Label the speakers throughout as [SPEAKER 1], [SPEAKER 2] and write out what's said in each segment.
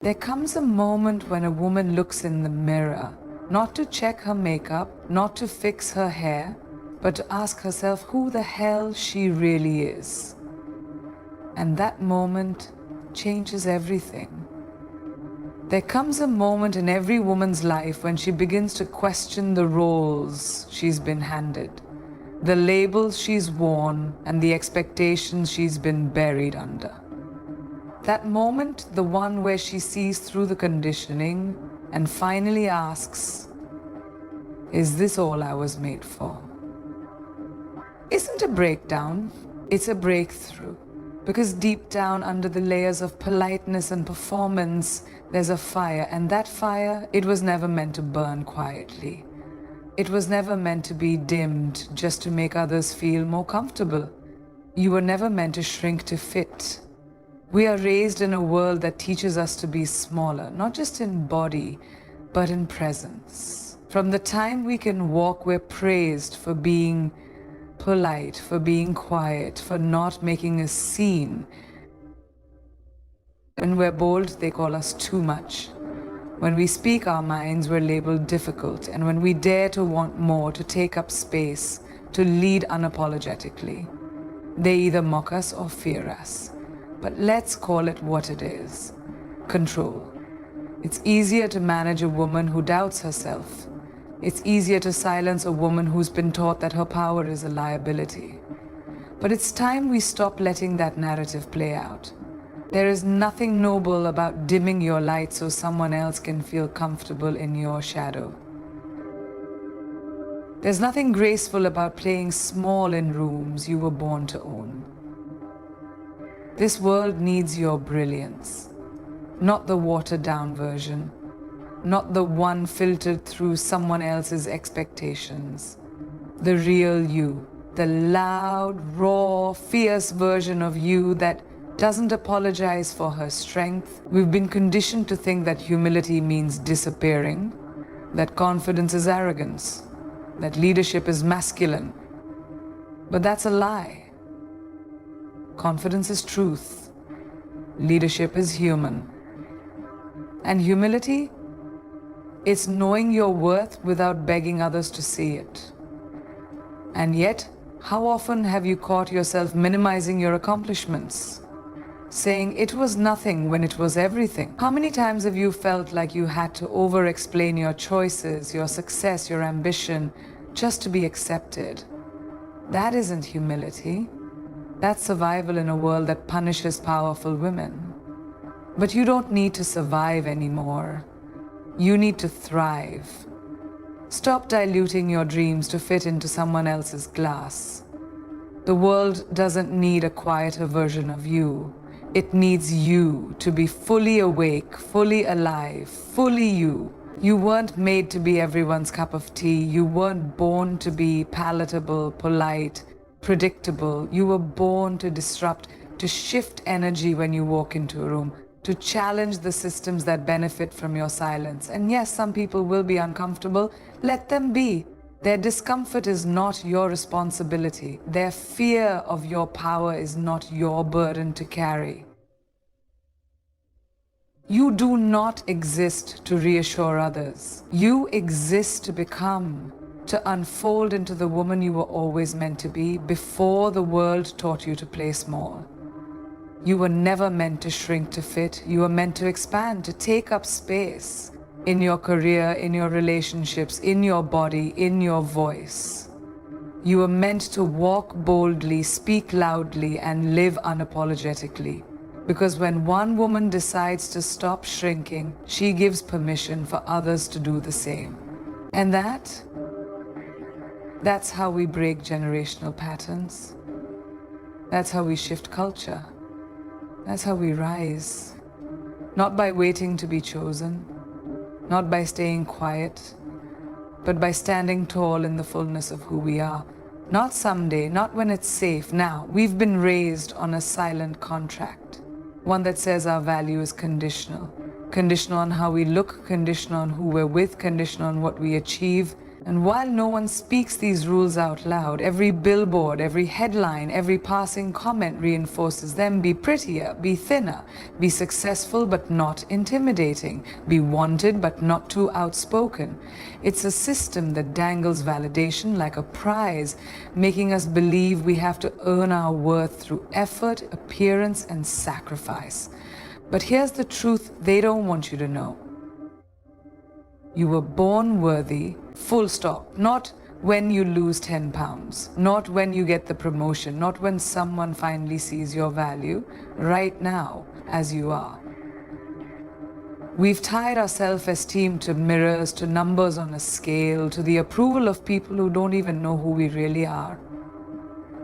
[SPEAKER 1] There comes a moment when a woman looks in the mirror, not to check her makeup, not to fix her hair, but to ask herself who the hell she really is. And that moment changes everything. There comes a moment in every woman's life when she begins to question the roles she's been handed, the labels she's worn, and the expectations she's been buried under. That moment, the one where she sees through the conditioning and finally asks, is this all I was made for? Isn't a breakdown, it's a breakthrough. Because deep down under the layers of politeness and performance, there's a fire, and that fire, it was never meant to burn quietly. It was never meant to be dimmed just to make others feel more comfortable. You were never meant to shrink to fit. We are raised in a world that teaches us to be smaller, not just in body, but in presence. From the time we can walk, we're praised for being polite, for being quiet, for not making a scene. When we're bold, they call us too much. When we speak our minds, we're labeled difficult. And when we dare to want more, to take up space, to lead unapologetically, they either mock us or fear us. But let's call it what it is: control. It's easier to manage a woman who doubts herself. It's easier to silence a woman who's been taught that her power is a liability. But it's time we stop letting that narrative play out. There is nothing noble about dimming your light so someone else can feel comfortable in your shadow. There's nothing graceful about playing small in rooms you were born to own. This world needs your brilliance, not the watered-down version, not the one filtered through someone else's expectations. The real you, the loud, raw, fierce version of you that doesn't apologize for her strength. We've been conditioned to think that humility means disappearing, that confidence is arrogance, that leadership is masculine. But that's a lie. Confidence is truth. Leadership is human. And humility? It's knowing your worth without begging others to see it. And yet, how often have you caught yourself minimizing your accomplishments? Saying it was nothing when it was everything? How many times have you felt like you had to over-explain your choices, your success, your ambition, just to be accepted? That isn't humility. That's survival in a world that punishes powerful women. But you don't need to survive anymore. You need to thrive. Stop diluting your dreams to fit into someone else's glass. The world doesn't need a quieter version of you. It needs you to be fully awake, fully alive, fully you. You weren't made to be everyone's cup of tea. You weren't born to be palatable, polite, predictable. You were born to disrupt, to shift energy when you walk into a room, to challenge the systems that benefit from your silence. And yes, some people will be uncomfortable. Let them be. Their discomfort is not your responsibility. Their fear of your power is not your burden to carry. You do not exist to reassure others. You exist to become, to unfold into the woman you were always meant to be before the world taught you to play small. You were never meant to shrink to fit. You were meant to expand, to take up space in your career, in your relationships, in your body, in your voice. You were meant to walk boldly, speak loudly, and live unapologetically. Because when one woman decides to stop shrinking, she gives permission for others to do the same. And that's how we break generational patterns. That's how we shift culture. That's how we rise. Not by waiting to be chosen, not by staying quiet, but by standing tall in the fullness of who we are. Not someday, not when it's safe. Now, we've been raised on a silent contract, one that says our value is conditional. Conditional on how we look, conditional on who we're with, conditional on what we achieve, And while no one speaks these rules out loud, every billboard, every headline, every passing comment reinforces them. Be prettier, be thinner, be successful but not intimidating, be wanted but not too outspoken. It's a system that dangles validation like a prize, making us believe we have to earn our worth through effort, appearance, and sacrifice. But here's the truth they don't want you to know. You were born worthy, full stop. Not when you lose 10 pounds, not when you get the promotion, not when someone finally sees your value, right now, as you are. We've tied our self-esteem to mirrors, to numbers on a scale, to the approval of people who don't even know who we really are.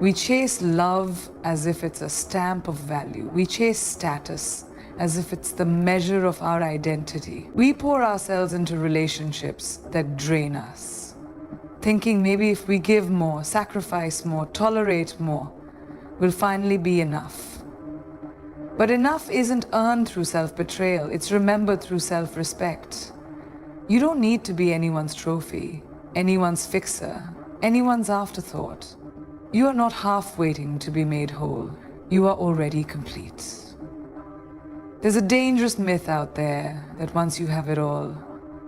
[SPEAKER 1] We chase love as if it's a stamp of value. We chase status as if it's the measure of our identity. We pour ourselves into relationships that drain us, thinking maybe if we give more, sacrifice more, tolerate more, we'll finally be enough. But enough isn't earned through self-betrayal, it's remembered through self-respect. You don't need to be anyone's trophy, anyone's fixer, anyone's afterthought. You are not half waiting to be made whole. You are already complete. There's a dangerous myth out there that once you have it all,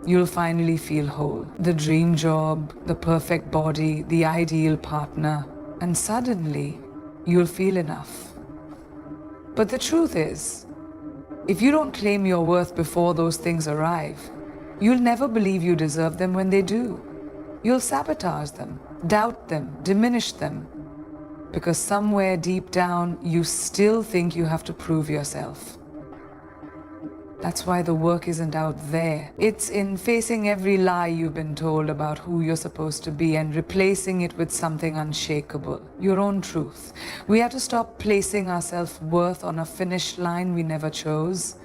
[SPEAKER 1] you'll finally feel whole. The dream job, the perfect body, the ideal partner, and suddenly you'll feel enough. But the truth is, if you don't claim your worth before those things arrive, you'll never believe you deserve them when they do. You'll sabotage them, doubt them, diminish them, because somewhere deep down you still think you have to prove yourself. That's why the work isn't out there. It's in facing every lie you've been told about who you're supposed to be and replacing it with something unshakable, your own truth. We have to stop placing our self-worth on a finish line we never chose.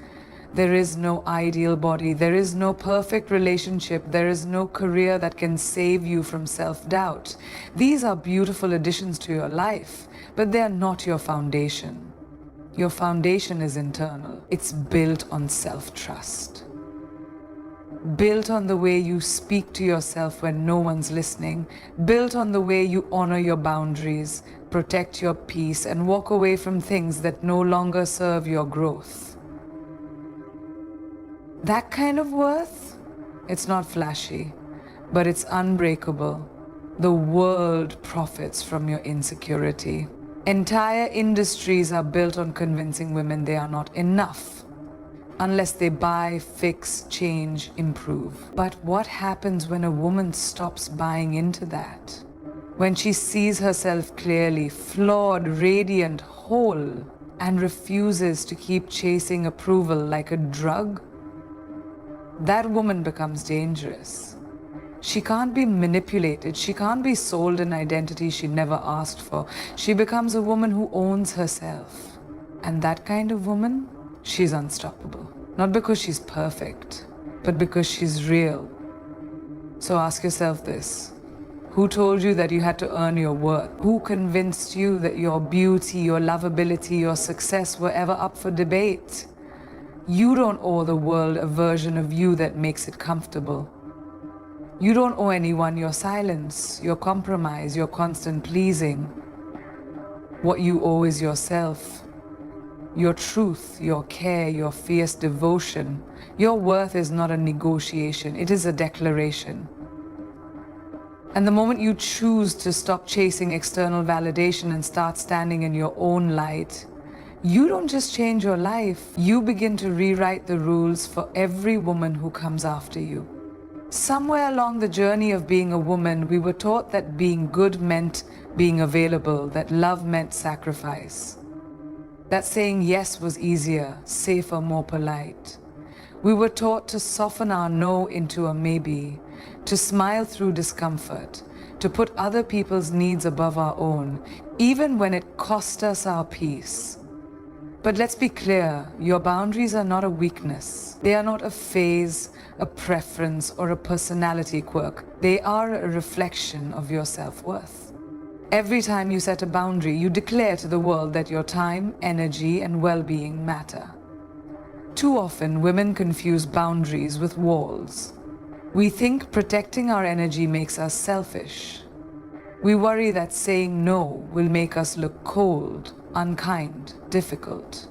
[SPEAKER 1] There is no ideal body, there is no perfect relationship, there is no career that can save you from self-doubt. These are beautiful additions to your life, but they are not your foundation. Your foundation is internal. It's built on self-trust. Built on the way you speak to yourself when no one's listening. Built on the way you honor your boundaries, protect your peace, and walk away from things that no longer serve your growth. That kind of worth, it's not flashy, but it's unbreakable. The world profits from your insecurity. Entire industries are built on convincing women they are not enough unless they buy, fix, change, improve. But what happens when a woman stops buying into that? When she sees herself clearly, flawed, radiant, whole, and refuses to keep chasing approval like a drug? That woman becomes dangerous. She can't be manipulated. She can't be sold an identity she never asked for. She becomes a woman who owns herself. And that kind of woman, she's unstoppable. Not because she's perfect, but because she's real. So ask yourself this. Who told you that you had to earn your worth? Who convinced you that your beauty, your lovability, your success were ever up for debate? You don't owe the world a version of you that makes it comfortable. You don't owe anyone your silence, your compromise, your constant pleasing. What you owe is yourself, your truth, your care, your fierce devotion. Your worth is not a negotiation, it is a declaration. And the moment you choose to stop chasing external validation and start standing in your own light, you don't just change your life, you begin to rewrite the rules for every woman who comes after you. Somewhere along the journey of being a woman, we were taught that being good meant being available, that love meant sacrifice. That saying yes was easier, safer, more polite. We were taught to soften our no into a maybe, to smile through discomfort, to put other people's needs above our own, even when it cost us our peace. But let's be clear, your boundaries are not a weakness. They are not a phase, a preference, or a personality quirk. They are a reflection of your self-worth. Every time you set a boundary, you declare to the world that your time, energy, and well-being matter. Too often, women confuse boundaries with walls. We think protecting our energy makes us selfish. We worry that saying no will make us look cold, unkind, difficult.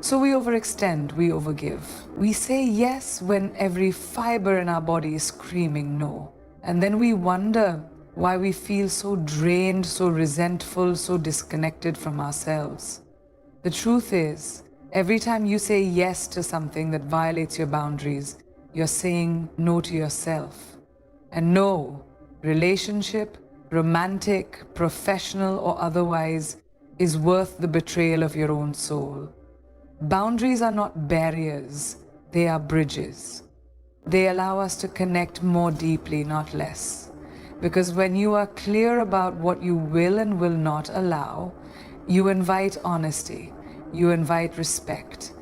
[SPEAKER 1] So we overextend, we overgive. We say yes when every fiber in our body is screaming no. And then we wonder why we feel so drained, so resentful, so disconnected from ourselves. The truth is, every time you say yes to something that violates your boundaries, you're saying no to yourself. And no, relationship, romantic, professional, or otherwise, is worth the betrayal of your own soul. Boundaries are not barriers, they are bridges. They allow us to connect more deeply, not less. Because when you are clear about what you will and will not allow, you invite honesty, you invite respect,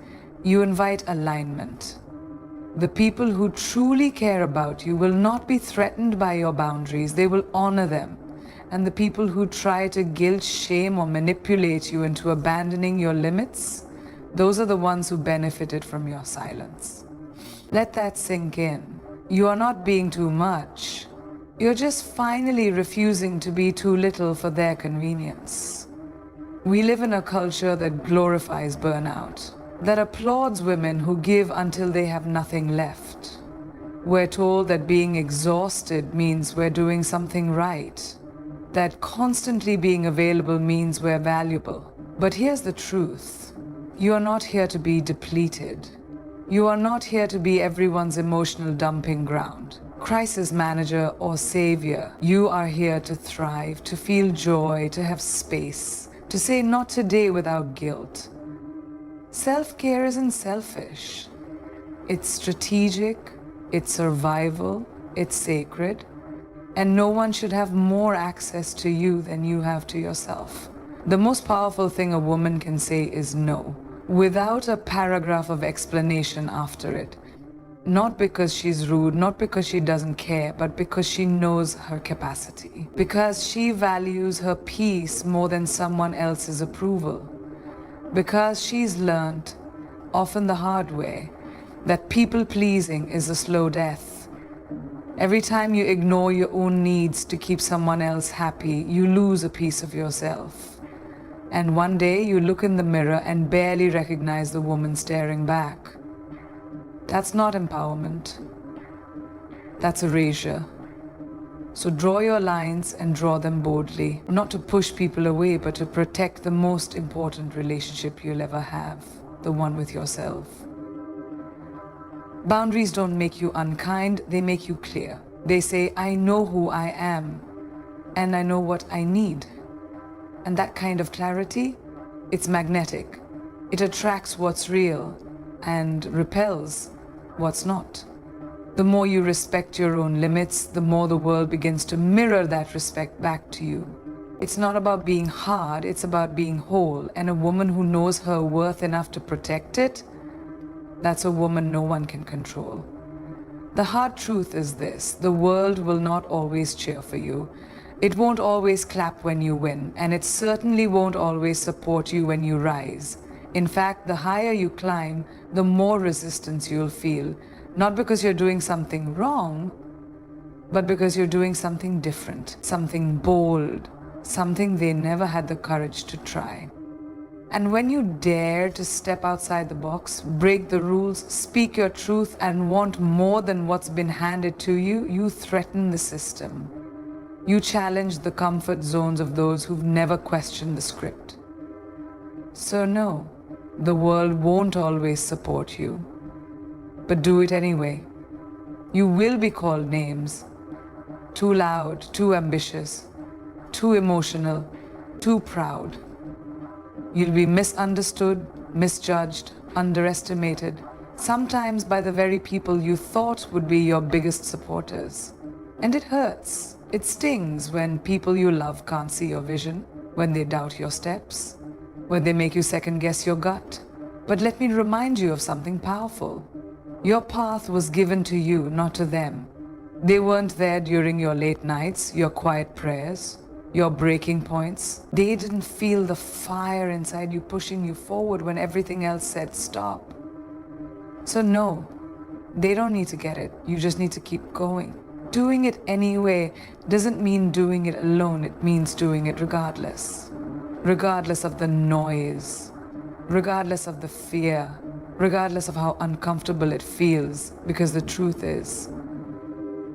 [SPEAKER 1] you invite alignment. The people who truly care about you will not be threatened by your boundaries, they will honor them. And the people who try to guilt, shame, or manipulate you into abandoning your limits, those are the ones who benefited from your silence. Let that sink in. You are not being too much. You're just finally refusing to be too little for their convenience. We live in a culture that glorifies burnout, that applauds women who give until they have nothing left. We're told that being exhausted means we're doing something right, that constantly being available means we're valuable. But here's the truth. You are not here to be depleted. You are not here to be everyone's emotional dumping ground, crisis manager or savior. You are here to thrive, to feel joy, to have space, to say not today without guilt. Self-care isn't selfish. It's strategic, it's survival, it's sacred, and no one should have more access to you than you have to yourself. The most powerful thing a woman can say is no, without a paragraph of explanation after it. Not because she's rude, not because she doesn't care, but because she knows her capacity. Because she values her peace more than someone else's approval. Because she's learned, often the hard way, that people-pleasing is a slow death. Every time you ignore your own needs to keep someone else happy, you lose a piece of yourself. And one day you look in the mirror and barely recognize the woman staring back. That's not empowerment. That's erasure. So draw your lines and draw them boldly, not to push people away, but to protect the most important relationship you'll ever have, the one with yourself. Boundaries don't make you unkind, they make you clear. They say, I know who I am, and I know what I need. And that kind of clarity, it's magnetic. It attracts what's real and repels what's not. The more you respect your own limits, the more the world begins to mirror that respect back to you. It's not about being hard, it's about being whole. And a woman who knows her worth enough to protect it, that's a woman no one can control. The hard truth is this: the world will not always cheer for you. It won't always clap when you win, and it certainly won't always support you when you rise. In fact, the higher you climb, the more resistance you'll feel. Not because you're doing something wrong, but because you're doing something different, something bold, something they never had the courage to try. And when you dare to step outside the box, break the rules, speak your truth, and want more than what's been handed to you, you threaten the system. You challenge the comfort zones of those who've never questioned the script. So no, the world won't always support you. But do it anyway. You will be called names. Too loud, too ambitious, too emotional, too proud. You'll be misunderstood, misjudged, underestimated, sometimes by the very people you thought would be your biggest supporters. And it hurts. It stings when people you love can't see your vision, when they doubt your steps, when they make you second-guess your gut. But let me remind you of something powerful. Your path was given to you, not to them. They weren't there during your late nights, your quiet prayers, your breaking points. They didn't feel the fire inside you pushing you forward when everything else said stop. So no, They don't need to get it. You just need to keep going. Doing it anyway doesn't mean doing it alone. It means doing it regardless. Regardless of the noise, regardless of the fear, regardless of how uncomfortable it feels. Because the truth is,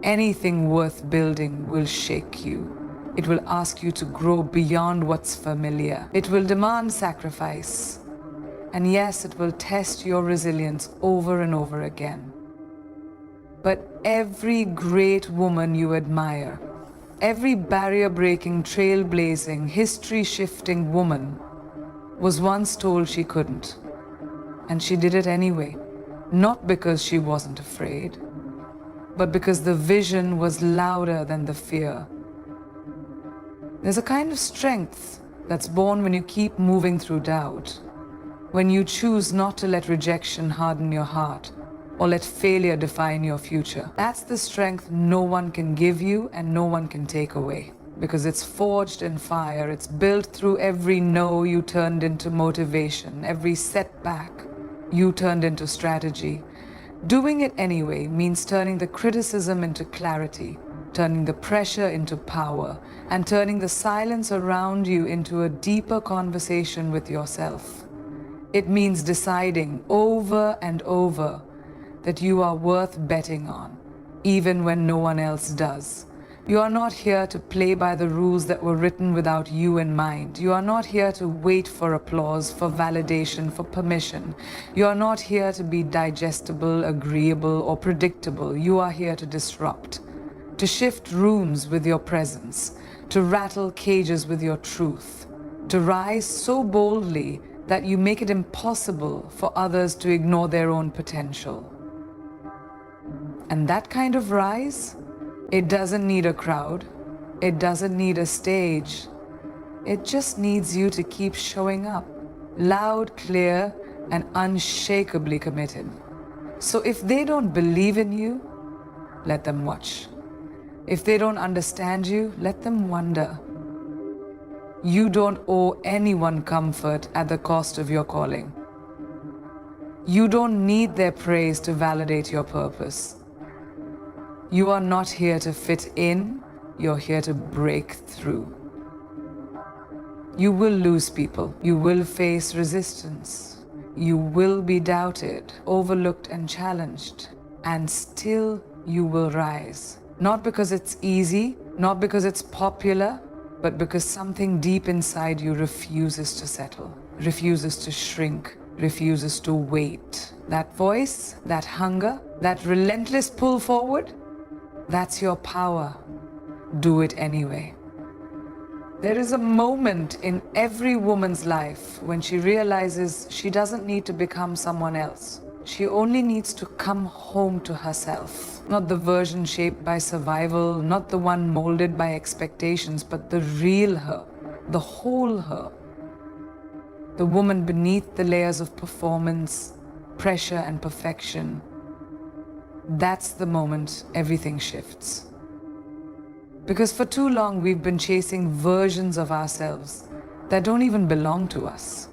[SPEAKER 1] anything worth building will shake you. It will ask you to grow beyond what's familiar. It will demand sacrifice. And yes, it will test your resilience over and over again. But every great woman you admire, every barrier-breaking, trailblazing, history-shifting woman was once told she couldn't. And she did it anyway. Not because she wasn't afraid, but because the vision was louder than the fear. There's a kind of strength that's born when you keep moving through doubt, when you choose not to let rejection harden your heart, or let failure define your future. That's the strength no one can give you and no one can take away. Because it's forged in fire, it's built through every no you turned into motivation, every setback you turned into strategy. Doing it anyway means turning the criticism into clarity, turning the pressure into power, and turning the silence around you into a deeper conversation with yourself. It means deciding over and over that you are worth betting on, even when no one else does. You are not here to play by the rules that were written without you in mind. You are not here to wait for applause, for validation, for permission. You are not here to be digestible, agreeable, or predictable. You are here to disrupt, to shift rooms with your presence, to rattle cages with your truth, to rise so boldly that you make it impossible for others to ignore their own potential. And that kind of rise, it doesn't need a crowd. It doesn't need a stage. It just needs you to keep showing up, loud, clear, and unshakably committed. So if they don't believe in you, let them watch. If they don't understand you, let them wonder. You don't owe anyone comfort at the cost of your calling. You don't need their praise to validate your purpose. You are not here to fit in, you're here to break through. You will lose people, you will face resistance, you will be doubted, overlooked and challenged, and still you will rise. Not because it's easy, not because it's popular, but because something deep inside you refuses to settle, refuses to shrink, refuses to wait. That voice, that hunger, that relentless pull forward, that's your power. Do it anyway. There is a moment in every woman's life when she realizes she doesn't need to become someone else. She only needs to come home to herself. Not the version shaped by survival, not the one molded by expectations, but the real her, the whole her. The woman beneath the layers of performance, pressure, and perfection. That's the moment everything shifts. Because for too long we've been chasing versions of ourselves that don't even belong to us.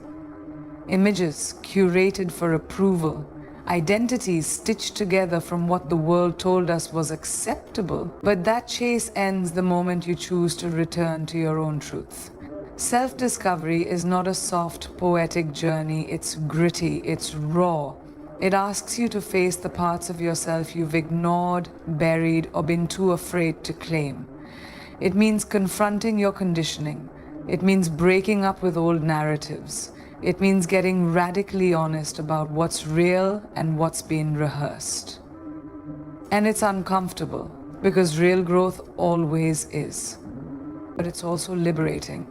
[SPEAKER 1] Images curated for approval, identities stitched together from what the world told us was acceptable. But that chase ends the moment you choose to return to your own truth. Self-discovery is not a soft, poetic journey. It's gritty, it's raw. It asks you to face the parts of yourself you've ignored, buried, or been too afraid to claim. It means confronting your conditioning. It means breaking up with old narratives. It means getting radically honest about what's real and what's been rehearsed. And it's uncomfortable, because real growth always is. But it's also liberating.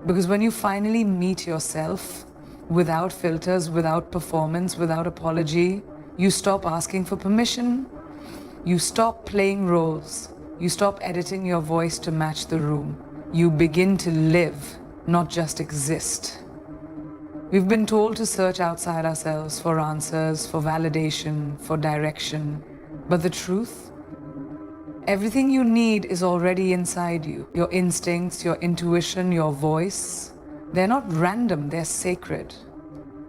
[SPEAKER 1] Because when you finally meet yourself, without filters, without performance, without apology, you stop asking for permission. You stop playing roles. You stop editing your voice to match the room. You begin to live, not just exist. We've been told to search outside ourselves for answers, for validation, for direction. But the truth? Everything you need is already inside you. Your instincts, your intuition, your voice. They're not random, they're sacred.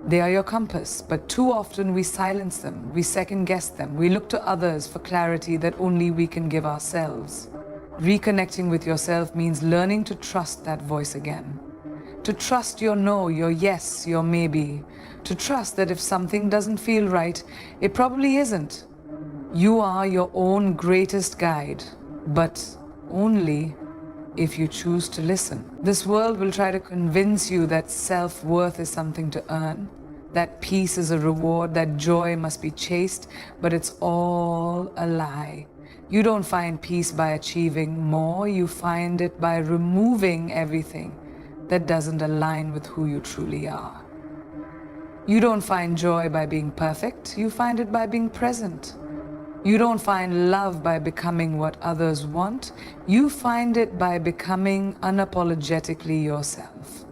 [SPEAKER 1] They are your compass, but too often we silence them, we second guess them, we look to others for clarity that only we can give ourselves. Reconnecting with yourself means learning to trust that voice again. To trust your no, your yes, your maybe. To trust that if something doesn't feel right, it probably isn't. You are your own greatest guide, but only if you choose to listen. This world will try to convince you that self-worth is something to earn, that peace is a reward, that joy must be chased, but it's all a lie. You don't find peace by achieving more, you find it by removing everything that doesn't align with who you truly are. You don't find joy by being perfect, you find it by being present. You don't find love by becoming what others want. You find it by becoming unapologetically yourself.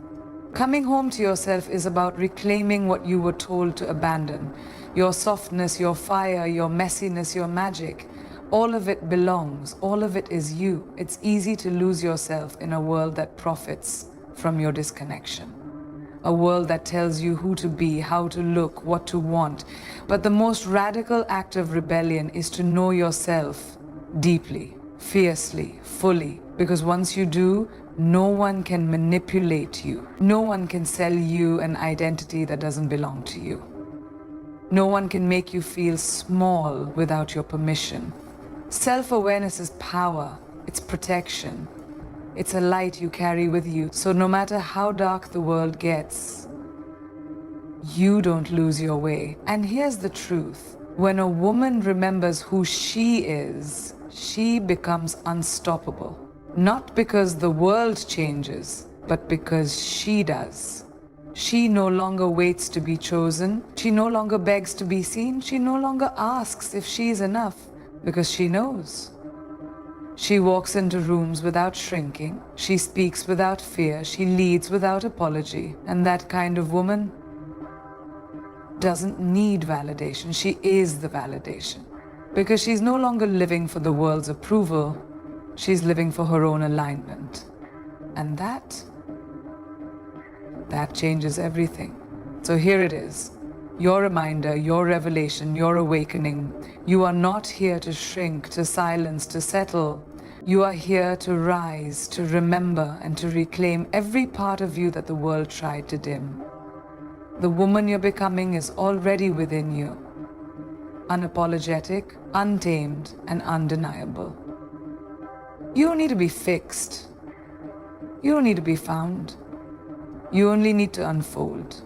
[SPEAKER 1] Coming home to yourself is about reclaiming what you were told to abandon. Your softness, your fire, your messiness, your magic. All of it belongs. All of it is you. It's easy to lose yourself in a world that profits from your disconnection. A world that tells you who to be, how to look, what to want. But the most radical act of rebellion is to know yourself deeply, fiercely, fully. Because once you do, no one can manipulate you. No one can sell you an identity that doesn't belong to you. No one can make you feel small without your permission. Self-awareness is power, it's protection. It's a light you carry with you, so no matter how dark the world gets, you don't lose your way. And here's the truth. When a woman remembers who she is, she becomes unstoppable. Not because the world changes, but because she does. She no longer waits to be chosen. She no longer begs to be seen. She no longer asks if she's enough, because she knows. She walks into rooms without shrinking. She speaks without fear. She leads without apology. And that kind of woman doesn't need validation. She is the validation. Because she's no longer living for the world's approval. She's living for her own alignment. And that changes everything. So here it is. Your reminder, your revelation, your awakening. You are not here to shrink, to silence, to settle. You are here to rise, to remember, and to reclaim every part of you that the world tried to dim. The woman you're becoming is already within you. Unapologetic, untamed, and undeniable. You don't need to be fixed. You don't need to be found. You only need to unfold.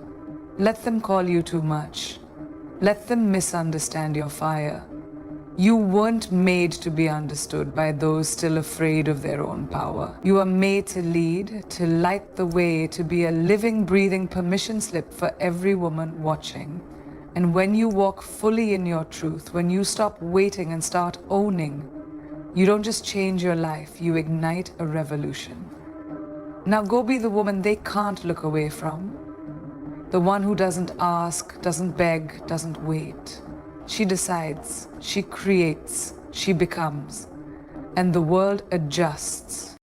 [SPEAKER 1] Let them call you too much. Let them misunderstand your fire. You weren't made to be understood by those still afraid of their own power. You are made to lead, to light the way, to be a living, breathing permission slip for every woman watching. And when you walk fully in your truth, when you stop waiting and start owning, you don't just change your life, you ignite a revolution. Now go be the woman they can't look away from. The one who doesn't ask, doesn't beg, doesn't wait. She decides, she creates, she becomes, and the world adjusts